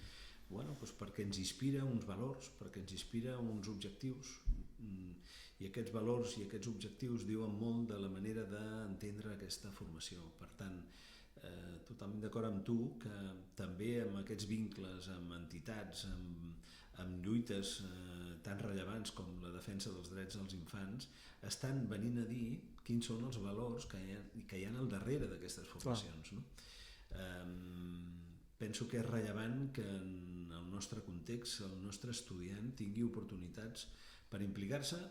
Speaker 3: Bueno, doncs perquè ens inspira uns valors, perquè ens inspira uns objectius, i aquests valors i aquests objectius diuen molt de la manera d'entendre aquesta formació. Per tant, totalment d'acord amb tu que també amb aquests vincles amb entitats, amb lluites tan rellevants com la defensa dels drets dels infants, estan venint a dir quins són els valors que hi ha al darrere d'aquestes formacions, no? Penso que és rellevant que en el nostre context el nostre estudiant tingui oportunitats per implicar-se,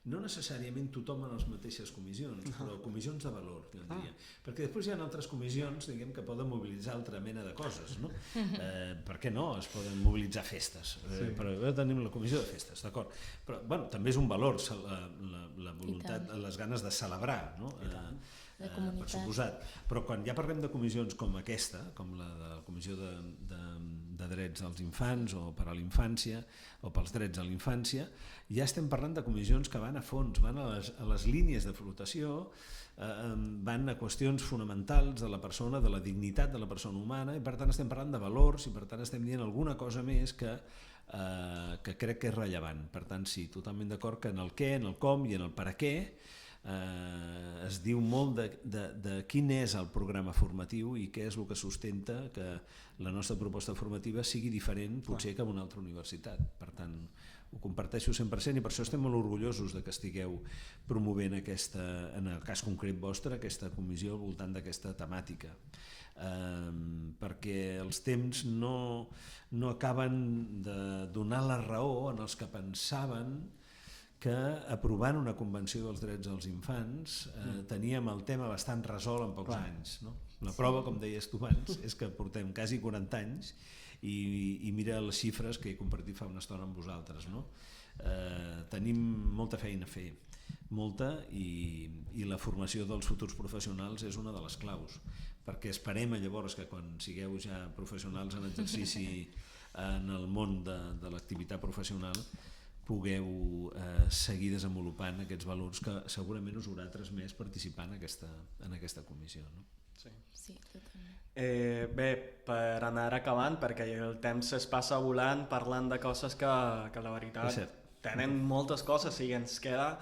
Speaker 3: no necessàriament tothom en les mateixes comissions, però comissions de valor, jo diria. Perquè després hi ha altres comissions, diguem, que poden mobilitzar altra mena de coses, no? Per què no? Es poden mobilitzar festes, però tenim la comissió de festes, d'acord? Però, bueno, també és un valor la voluntat, les ganes de celebrar, no? Per suposat. Però quan ja parlem de comissions com aquesta, com la de la Comissió de Drets dels Infants o per a la Infància o pels drets a la infància, ja estem parlant de comissions que van a fons, van a les línies de flotació, van a qüestions fonamentals de la persona, de la dignitat de la persona humana, i per tant estem parlant de valors i per tant estem dient alguna cosa més que crec que és rellevant. Per tant, sí, totalment d'acord que en el què, en el com i en el per a què es diu molt de quin és el programa formatiu i què és el que sustenta que la nostra proposta formativa sigui diferent potser que en una altra universitat. Per tant, ho comparteixo 100% i per això estem molt orgullosos de que estigueu promovent aquesta, en el cas concret vostre, aquesta comissió al voltant d'aquesta temàtica. Perquè els temps no acaben de donar la raó en els que pensaven que aprovant una convenció dels drets dels infants teníem el tema bastant resolt en pocs anys. No? La prova, com deies tu abans, és que portem quasi 40 anys i mira les xifres que he compartit fa una estona amb vosaltres. No? Tenim molta feina a fer, molta, i la formació dels futurs professionals és una de les claus, perquè esperem llavors que quan sigueu ja professionals en exercici en el món de l'activitat professional pugueu seguir desenvolupant aquests valors que segurament us haurà transmès participar en aquesta comissió. No?
Speaker 2: Sí, totalment.
Speaker 1: Bé, per anar acabant, perquè el temps es passa volant parlant de coses que la veritat tenen moltes coses i ens queda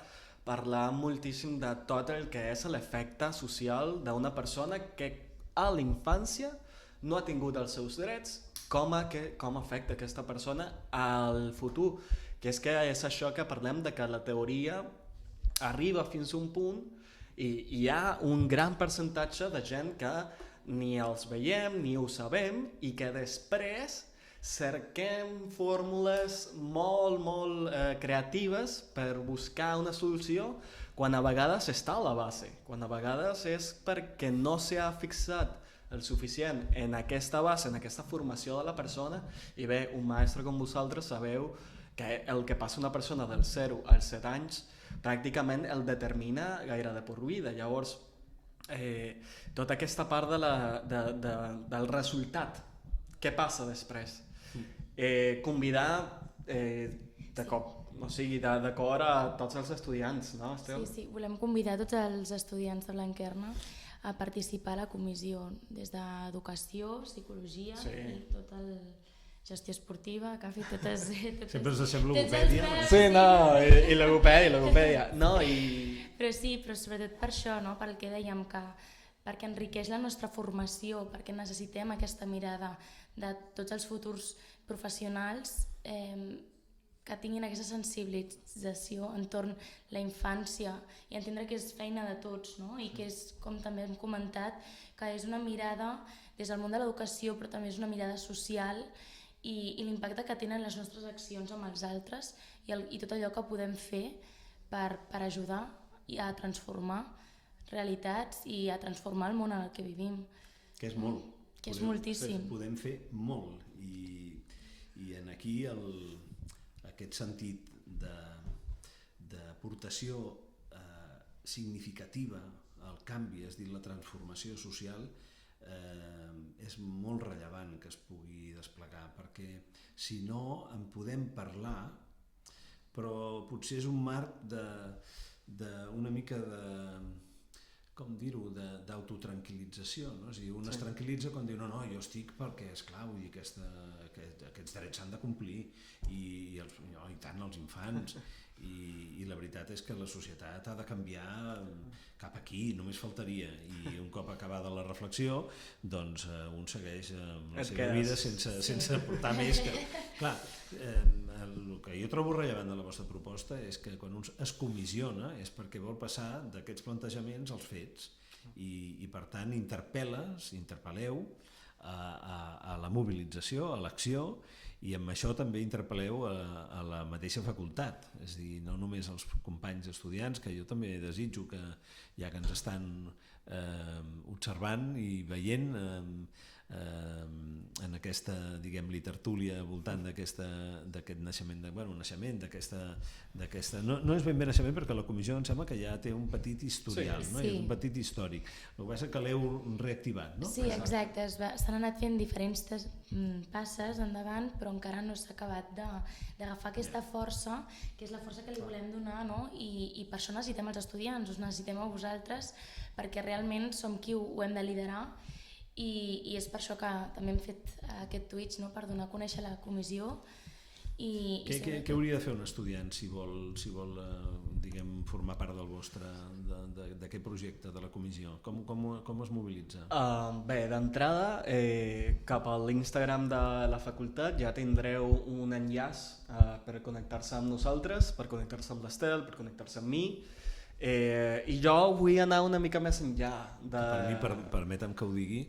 Speaker 1: parlar moltíssim de tot el que és l'efecte social d'una persona que a la infància no ha tingut els seus drets, com afecta aquesta persona al futur, que és això que parlem de que la teoria arriba fins a un punt i hi ha un gran percentatge de gent que ni els veiem ni ho sabem i que després cerquem fórmules molt creatives per buscar una solució quan a vegades està a la base, quan a vegades és perquè no s'ha fixat el suficient en aquesta base, en aquesta formació de la persona. I bé, un mestre com vosaltres sabeu que el que passa una persona dels 0 als 7 anys pràcticament el determina gairebé per vida. Llavors, tota aquesta part del resultat, què passa després? Convidar de cop, o sigui, d'acord a tots els estudiants, no, Estel?
Speaker 2: Sí, volem convidar tots els estudiants de Blanquerna a participar a la comissió, des d'educació, psicologia i tot el gestió esportiva, que ha fet totes...
Speaker 3: Sempre ens deixem logopèdia.
Speaker 1: Sí, no, i logopèdia. No,
Speaker 2: Però sí, però sobretot per això, no? Pel que dèiem, que perquè enriqueix la nostra formació, perquè necessitem aquesta mirada de tots els futurs professionals que tinguin aquesta sensibilització entorn la infància i entendre que és feina de tots, no? I que és, com també hem comentat, que és una mirada des del món de l'educació, però també és una mirada social i l'impacte que tenen les nostres accions amb els altres i tot allò que podem fer per ajudar a transformar realitats i a transformar el món en el que vivim.
Speaker 3: Que és molt.
Speaker 2: Que és moltíssim.
Speaker 3: Podem fer molt i en aquí aquest sentit d'aportació significativa al canvi, és a dir, la transformació social, és molt rellevant que es pugui desplegar, perquè si no en podem parlar, però potser és un marc d'una mica com dir-ho, d'autotranquil·lització, no? És a dir, un es tranquil·litza quan diu no, jo estic perquè, esclar, vull dir, aquests drets s'han de complir i tant els infants i la veritat és que la societat ha de canviar cap aquí, només faltaria, i un cop acabada la reflexió doncs un segueix amb la seva vida sense portar més que... Clar, el que jo trobo rellevant de la vostra proposta és que quan un es comissiona és perquè vol passar d'aquests plantejaments als fets i per tant interpel·leu a la mobilització, a l'acció, i amb això també interpel·leu a la mateixa facultat, és a dir, no només als companys estudiants, que jo també desitjo que ja que ens estan observant i veient en aquesta, diguem-li, tertúlia al voltant d'aquest naixement, no és ben bé naixement perquè la comissió em sembla que ja té un petit historial, un petit històric, el que passa que l'heu reactivat, no?
Speaker 2: Sí, exacte, s'han anat fent diferents passes endavant, però encara no s'ha acabat d'agafar aquesta força, que és la força que li volem donar, no? I per això necessitem els estudiants, us necessitem a vosaltres, perquè realment som qui ho hem de liderar. I és per això que també hem fet aquest Twitch, no? Per donar a conèixer la comissió
Speaker 3: Què hauria de fer un estudiant si vol diguem, formar part del vostre, d'aquest projecte, de la comissió? Com es mobilitza?
Speaker 1: Bé, d'entrada, cap a l'Instagram de la facultat ja tindreu un enllaç per connectar-se amb nosaltres, per connectar-se amb l'Estel, per connectar-se amb mi, i jo vull anar una mica més enllà.
Speaker 3: Per mi, permetem que ho digui,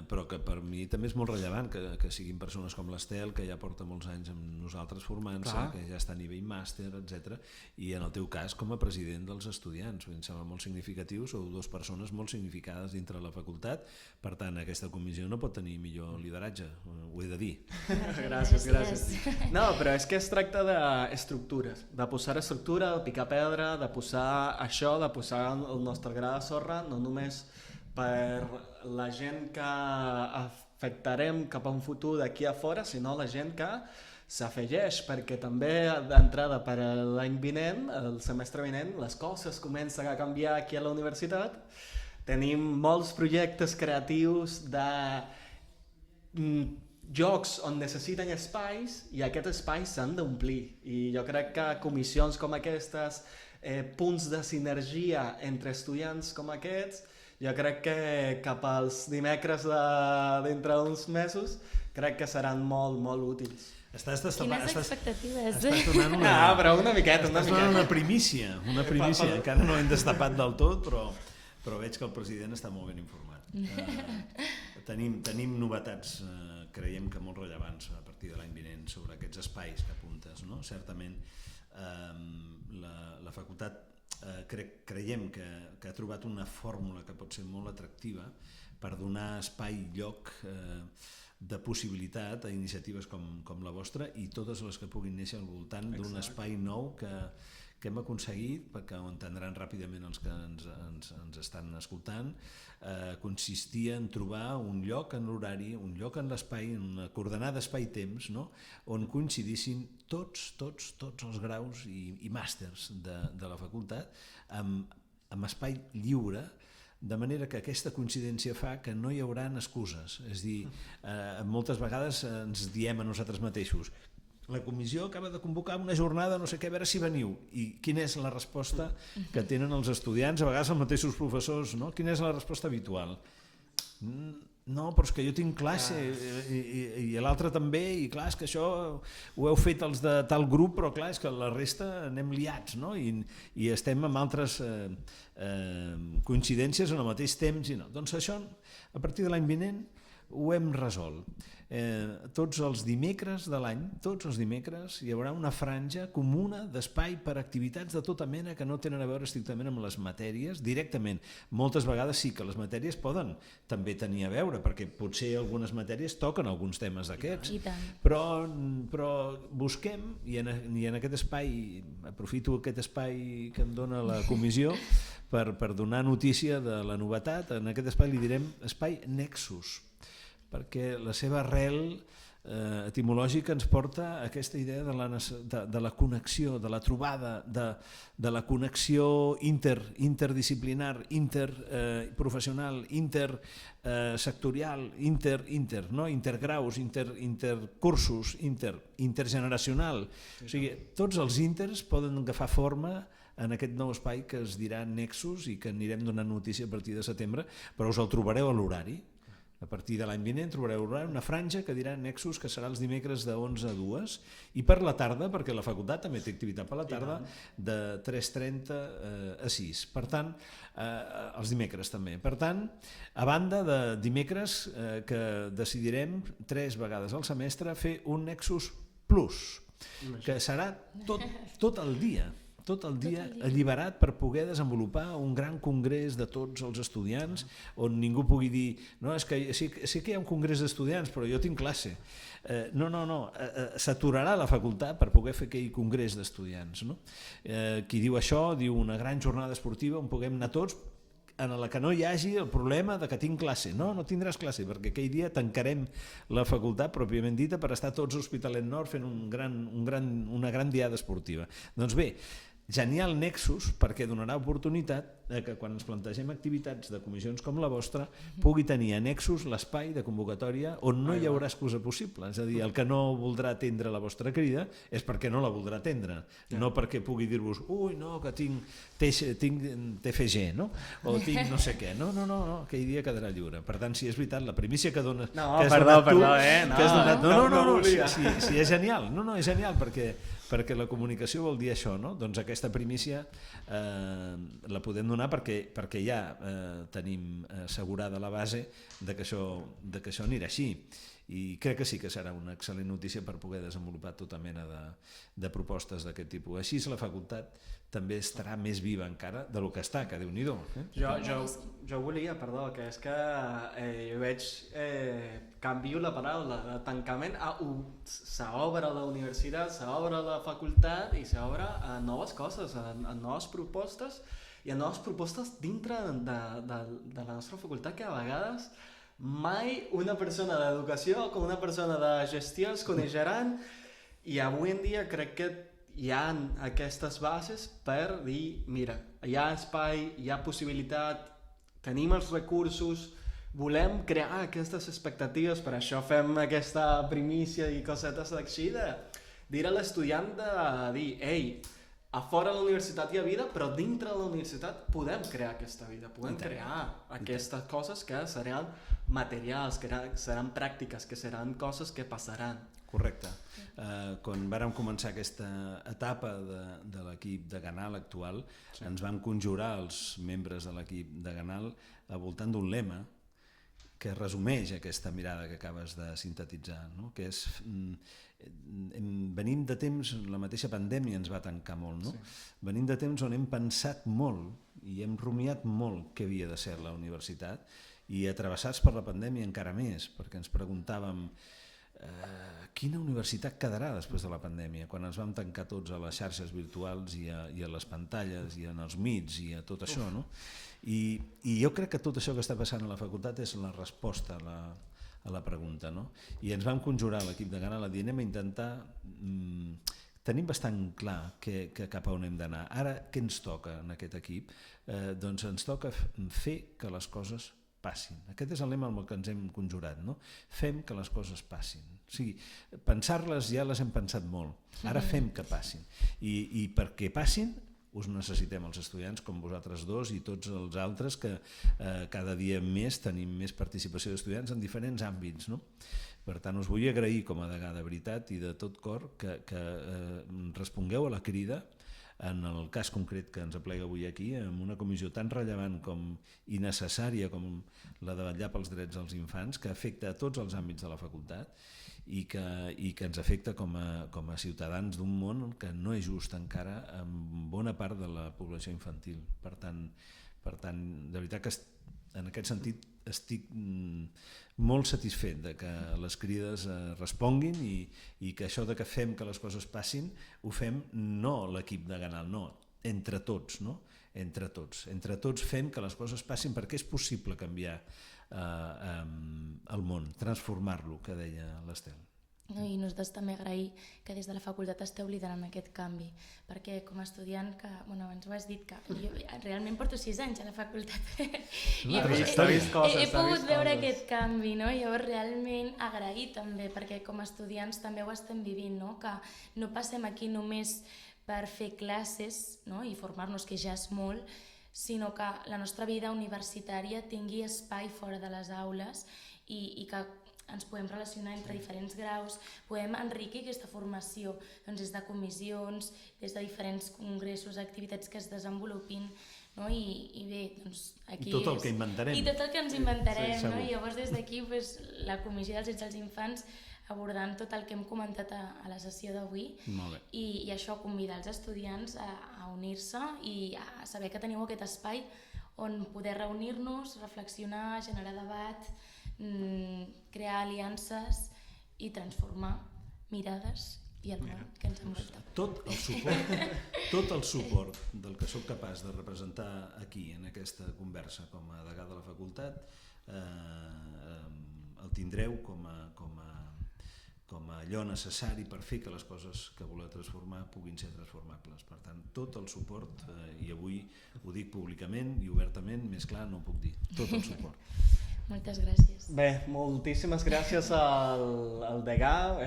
Speaker 3: però que per mi també és molt rellevant que siguin persones com l'Estel, que ja porta molts anys amb nosaltres formant-se, que ja està a nivell màster, etc. I en el teu cas, com a president dels estudiants, em sembla molt significatiu, sou dues persones molt significades dintre la facultat, per tant, aquesta comissió no pot tenir millor lideratge, ho he de dir.
Speaker 1: Gràcies. No, però és que es tracta d'estructures, de posar estructura, de picar pedra, de posar això, de posar el nostre gra de sorra, no només per la gent que afectarem cap a un futur d'aquí a fora, sinó la gent que s'afegeix, perquè també d'entrada per a l'any vinent, el semestre vinent, les coses comencen a canviar aquí a la universitat. Tenim molts projectes creatius de jocs on necessiten espais i aquests espais s'han d'omplir. I jo crec que comissions com aquestes, punts de sinergia entre estudiants com aquests, jo crec que cap als dimecres dintre d'uns mesos crec que seran molt, molt útils.
Speaker 2: Quines expectatives?
Speaker 3: Estàs donant
Speaker 1: però una miqueta.
Speaker 3: Estàs donant una primícia. Encara no hem destapat del tot, però veig que el president està molt ben informat. Tenim novetats, creiem que molt rellevants a partir de l'any vinent sobre aquests espais que apuntes, no? Certament la facultat creiem que ha trobat una fórmula que pot ser molt atractiva per donar espai i lloc de possibilitat a iniciatives com la vostra i totes les que puguin néixer al voltant d'un espai nou que hem aconseguit, perquè ho entendran ràpidament els que ens estan escoltant, consistia en trobar un lloc en l'horari, un lloc en l'espai, una coordenada espai-temps, no? On coincidissin tots els graus i màsters de la facultat amb espai lliure, de manera que aquesta coincidència fa que no hi haurà excuses. És a dir, moltes vegades ens diem a nosaltres mateixos: la comissió acaba de convocar una jornada, no sé què, a veure si veniu. I quina és la resposta que tenen els estudiants, a vegades els mateixos professors, no? Quina és la resposta habitual? No, però és que jo tinc classe i l'altre també, i clar, és que això ho heu fet els de tal grup, però clar, és que la resta anem liats, no? I estem amb altres coincidències en el mateix temps. Doncs això, a partir de l'any vinent, ho hem resolt. Tots els dimecres de l'any, tots els dimecres, hi haurà una franja comuna d'espai per activitats de tota mena que no tenen a veure estrictament amb les matèries directament. Moltes vegades sí que les matèries poden també tenir a veure, perquè potser algunes matèries toquen alguns temes d'aquests, però busquem, i en aquest espai, aprofito aquest espai que em dona la comissió per donar notícia de la novetat, en aquest espai li direm espai Nexus, perquè la seva arrel etimològica ens porta a aquesta idea de la connexió, de la trobada, de la connexió interdisciplinar, interprofessional, intersectorial, intergraus, intercursos, intergeneracional. O sigui, tots els inters poden agafar forma en aquest nou espai que es dirà Nexus i que anirem donant notícia a partir de setembre, però us el trobareu a l'horari. A partir de l'any vinent trobareu una franja que dirà Nexus, que serà els dimecres de 11 a 2, i per la tarda, perquè la facultat també té activitat per la tarda, de 3:30 a 6. Per tant, els dimecres també. Per tant, a banda de dimecres que decidirem 3 vegades al semestre fer un Nexus Plus, que serà tot el dia. Tot el dia alliberat per poder desenvolupar un gran congrés de tots els estudiants on ningú pugui dir no, és que sí que hi ha un congrés d'estudiants però jo tinc classe. No, s'aturarà la facultat per poder fer aquell congrés d'estudiants. Qui diu això diu una gran jornada esportiva on puguem anar tots en la que no hi hagi el problema de que tinc classe. No tindràs classe, perquè aquell dia tancarem la facultat pròpiament dita per estar tots a l'Hospitalet Nord fent una gran diada esportiva. Doncs bé, genial nexus perquè donarà oportunitat que quan ens plantegem activitats de comissions com la vostra pugui tenir annexos l'espai de convocatòria on no hi haurà excusa possible. És a dir, el que no voldrà atendre la vostra crida és perquè no la voldrà atendre, no perquè pugui dir-vos ui, no, que tinc TFG, no? O tinc no sé què. No, aquell dia quedarà lliure. Per tant, si és veritat, la primícia que dones...
Speaker 1: No, perdó,
Speaker 3: sí, és genial. No, és genial perquè la comunicació vol dir això, no? Doncs aquesta primícia la podem donar perquè ja tenim assegurada la base de que això anirà així. I crec que sí que serà una excel·lent notícia per poder desenvolupar tota mena de propostes d'aquest tipus. Així la facultat també estarà més viva encara de lo que està, que Déu-n'hi-do.
Speaker 1: Jo volia, perdó, que és que jo veig, canvio la paraula de tancament a s'obre la universitat, s'obre la facultat i s'obre a noves coses, a noves propostes i a noves propostes dintre de la nostra facultat que a vegades mai una persona d'educació com una persona de gestió es coneixeran i avui en dia crec que hi ha aquestes bases per dir, mira, hi ha espai, hi ha possibilitat, tenim els recursos, volem crear aquestes expectatives, per això fem aquesta primícia i cosetes així de dir a l'estudiant de dir, ei, a fora de la universitat hi ha vida, però dintre de la universitat podem crear aquesta vida, podem crear aquestes coses que seran materials, que seran pràctiques, que seran coses que passaran.
Speaker 3: Correcte. Quan vàrem començar aquesta etapa de l'equip de Ganal actual, ens vam conjurar els membres de l'equip de Ganal al voltant d'un lema que resumeix aquesta mirada que acabes de sintetitzar, no? Que és venim de temps, la mateixa pandèmia ens va tancar molt, no? Venim de temps on hem pensat molt i hem rumiat molt què havia de ser la universitat i atravessats per la pandèmia encara més, perquè ens preguntàvem quina universitat quedarà després de la pandèmia, quan ens vam tancar tots a les xarxes virtuals i a les pantalles i en els Meets i a tot això, no? I jo crec que tot això que està passant a la facultat és la resposta a la pregunta, no? I ens vam conjurar l'equip de Ganal a dir anem a intentar tenim bastant clar cap a on hem d'anar. Ara què ens toca en aquest equip? Doncs ens toca fer que les coses passin. Aquest és el lema amb el que ens hem conjurat, no? Fem que les coses passin. O sigui, pensar-les ja les hem pensat molt. Ara fem que passin. I perquè passin us necessitem els estudiants com vosaltres dos i tots els altres que cada dia més tenim més participació d'estudiants en diferents àmbits, no? Per tant, us vull agrair com a degà de veritat i de tot cor que respongueu a la crida en el cas concret que ens aplega avui aquí, amb una comissió tan rellevant i necessària com la de vetllar pels drets dels infants, que afecta a tots els àmbits de la facultat i que ens afecta com a ciutadans d'un món que no és just encara en bona part de la població infantil. Per tant, de veritat que en aquest sentit estic molt satisfet de que les crides responguin i que això de que fem que les coses passin ho fem no l'equip de Ganal, no, entre tots, no? Entre tots fem que les coses passin perquè és possible canviar el món, transformar-lo, que deia l'Estel.
Speaker 2: No, i nosaltres també agrair que des de la facultat esteu liderant aquest canvi, perquè com a estudiant, abans ho has dit, que jo realment porto 6 anys a la facultat i he pogut veure aquest canvi, no? Llavors realment agrair també, perquè com a estudiants també ho estem vivint, no? Que no passem aquí només per fer classes, no? I formar-nos, que ja és molt, sinó que la nostra vida universitària tingui espai fora de les aules i que ens podem relacionar entre diferents graus, podem enriquir aquesta formació des de comissions, des de diferents congressos, activitats que es desenvolupin, no? I bé, doncs aquí...
Speaker 3: I tot el que inventarem.
Speaker 2: I tot el que ens inventarem, no? I llavors des d'aquí la Comissió dels Drets dels Infants abordant tot el que hem comentat a la sessió d'avui i això, convidar els estudiants a unir-se i a saber que teniu aquest espai on poder reunir-nos, reflexionar, generar debat, crear aliances i transformar mirades i el món que ens envolta.
Speaker 3: Tot el suport del que sóc capaç de representar aquí en aquesta conversa com a degà de la facultat el tindreu com com a allò necessari per fer que les coses que voleu transformar puguin ser transformables. Per tant, tot el suport, i avui ho dic públicament i obertament, més clar no ho puc dir, tot el suport.
Speaker 2: Moltes gràcies.
Speaker 1: Bé, moltíssimes gràcies al degà.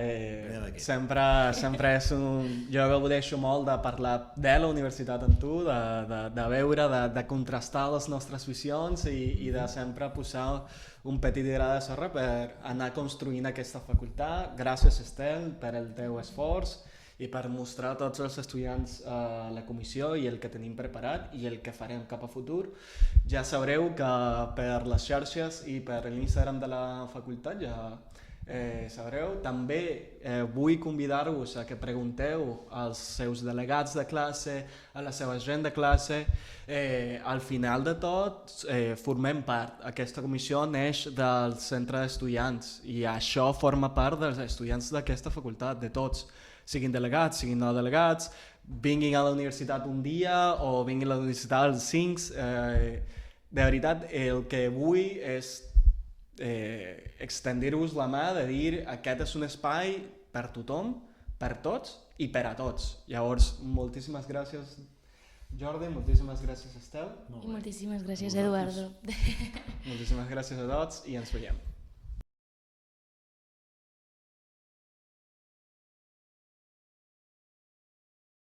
Speaker 1: Sempre és jo gaudeixo molt de parlar de la universitat amb tu, de veure, de contrastar les nostres visions i de sempre posar un petit gra de sorra per anar construint aquesta facultat. Gràcies, Estel, per el teu esforç i per mostrar a tots els estudiants la comissió i el que tenim preparat i el que farem cap a futur. Ja sabreu que per les xarxes i per l'Instagram de la facultat ja sabreu. També vull convidar-vos a que pregunteu als seus delegats de classe, a la seva gent de classe. Al final de tot formem part. Aquesta comissió neix del centre d'estudiants i això forma part dels estudiants d'aquesta facultat, de tots. Siguin delegats, siguin no delegats, vinguin a la universitat un dia o vinguin a la universitat als 5. De veritat, el que vull és extendir-vos la mà de dir aquest és un espai per tothom, per tots i per a tots. Llavors, moltíssimes gràcies, Jordi, moltíssimes gràcies, Estel.
Speaker 2: I moltíssimes gràcies, Eduardo.
Speaker 1: Moltíssimes gràcies a tots i ens veiem.